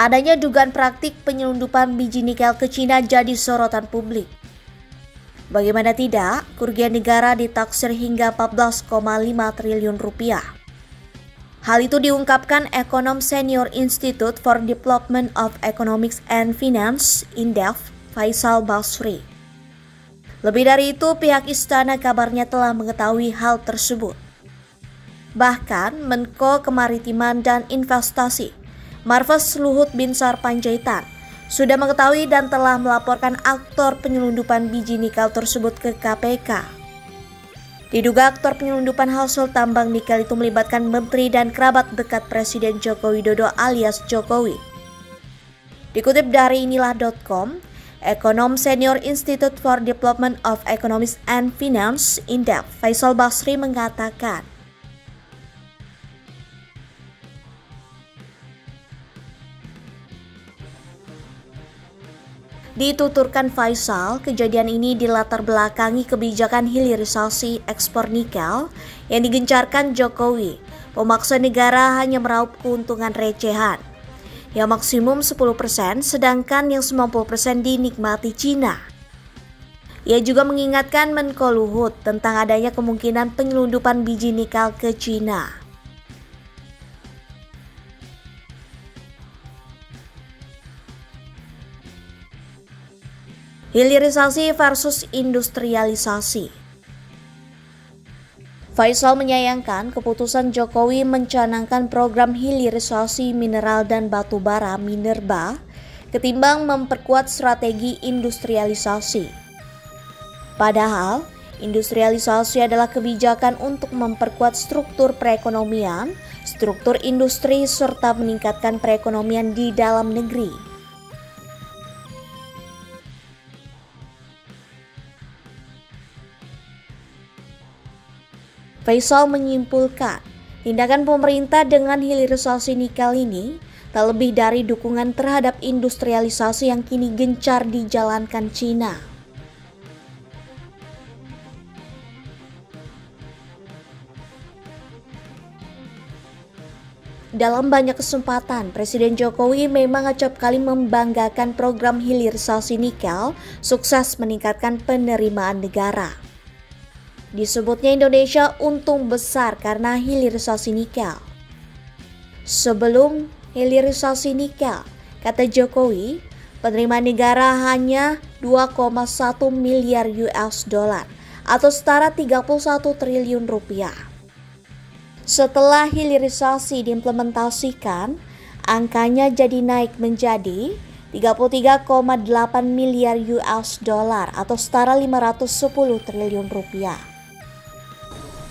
Adanya dugaan praktik penyelundupan biji nikel ke Cina jadi sorotan publik. Bagaimana tidak, kerugian negara ditaksir hingga 14,5 triliun rupiah. Hal itu diungkapkan ekonom senior Institute for Development of Economics and Finance (INDEF), Faisal Basri. Lebih dari itu, pihak istana kabarnya telah mengetahui hal tersebut. Bahkan Menko Kemaritiman dan Investasi, Marves Luhut Binsar Panjaitan, sudah mengetahui dan telah melaporkan aktor penyelundupan biji nikel tersebut ke KPK. Diduga aktor penyelundupan hasil tambang nikel itu melibatkan menteri dan kerabat dekat Presiden Joko Widodo alias Jokowi. Dikutip dari inilah.com, ekonom senior Institute for Development of Economics and Finance (INDEF), Faisal Basri mengatakan, dituturkan Faisal, kejadian ini dilatar belakangi kebijakan hilirisasi ekspor nikel yang digencarkan Jokowi, memaksa negara hanya meraup keuntungan recehan, yang maksimum 10%, sedangkan yang 90% dinikmati Cina. Ia juga mengingatkan Menko Luhut tentang adanya kemungkinan penyelundupan biji nikel ke Cina. Hilirisasi versus industrialisasi. Faisal menyayangkan keputusan Jokowi mencanangkan program hilirisasi mineral dan batu bara (Minerba) ketimbang memperkuat strategi industrialisasi. Padahal, industrialisasi adalah kebijakan untuk memperkuat struktur perekonomian, struktur industri, serta meningkatkan perekonomian di dalam negeri. Faisal menyimpulkan, tindakan pemerintah dengan hilirisasi nikel ini tak lebih dari dukungan terhadap industrialisasi yang kini gencar dijalankan Cina. Dalam banyak kesempatan, Presiden Jokowi memang acap kali membanggakan program hilirisasi nikel sukses meningkatkan penerimaan negara. Disebutnya Indonesia untung besar karena hilirisasi nikel. Sebelum hilirisasi nikel, kata Jokowi, penerimaan negara hanya 2,1 miliar US dollar atau setara 31 triliun rupiah. Setelah hilirisasi diimplementasikan, angkanya jadi naik menjadi 33,8 miliar US dollar atau setara 510 triliun rupiah.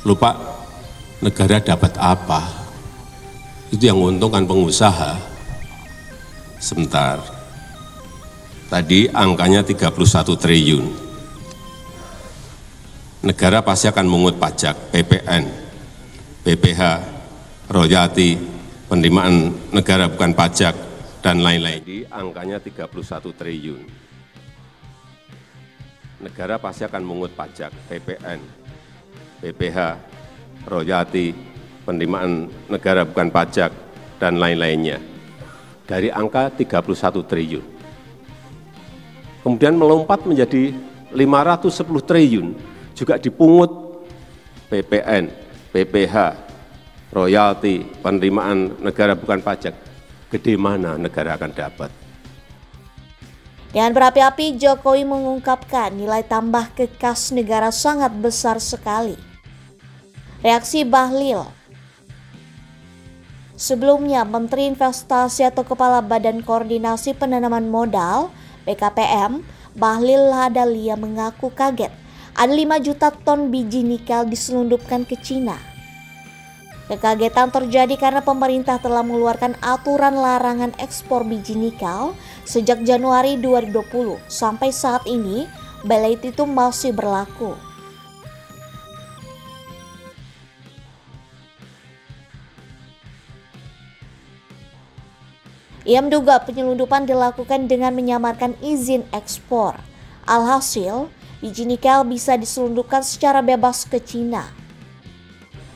Lupa negara dapat apa? Itu yang menguntungkan pengusaha. Sebentar. Tadi angkanya 31 triliun. Negara pasti akan mengut pajak, PPN, BPH, royalti, penerimaan negara bukan pajak, dan lain-lain. Di angkanya 31 triliun. Negara pasti akan mengut pajak, PPN, BPH, royalti, penerimaan negara bukan pajak, dan lain-lainnya. Dari angka 31 triliun. Kemudian melompat menjadi 510 triliun, juga dipungut PPN, BPH, royalti, penerimaan negara bukan pajak. Gede mana negara akan dapat? Dengan berapi-api, Jokowi mengungkapkan nilai tambah ke kas negara sangat besar sekali. Reaksi Bahlil. Sebelumnya, Menteri Investasi atau Kepala Badan Koordinasi Penanaman Modal (BKPM), Bahlil Lahadalia mengaku kaget ada 5 juta ton biji nikel diselundupkan ke Cina. Kekagetan terjadi karena pemerintah telah mengeluarkan aturan larangan ekspor biji nikel sejak Januari 2020. Sampai saat ini, bailout itu masih berlaku. Ia menduga penyelundupan dilakukan dengan menyamarkan izin ekspor. Alhasil, biji nikel bisa diselundupkan secara bebas ke Cina.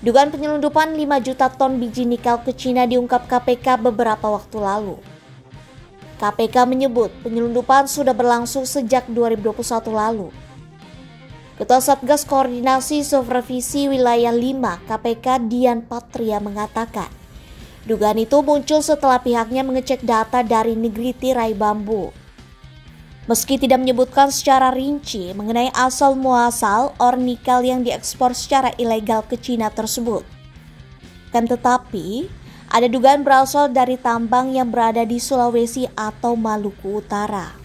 Dugaan penyelundupan 5 juta ton biji nikel ke Cina diungkap KPK beberapa waktu lalu. KPK menyebut penyelundupan sudah berlangsung sejak 2021 lalu. Ketua Satgas Koordinasi Supervisi Wilayah 5 KPK Dian Patria mengatakan, dugaan itu muncul setelah pihaknya mengecek data dari negeri tirai bambu. Meski tidak menyebutkan secara rinci mengenai asal muasal ore nikel yang diekspor secara ilegal ke Cina tersebut, kan tetapi ada dugaan berasal dari tambang yang berada di Sulawesi atau Maluku Utara.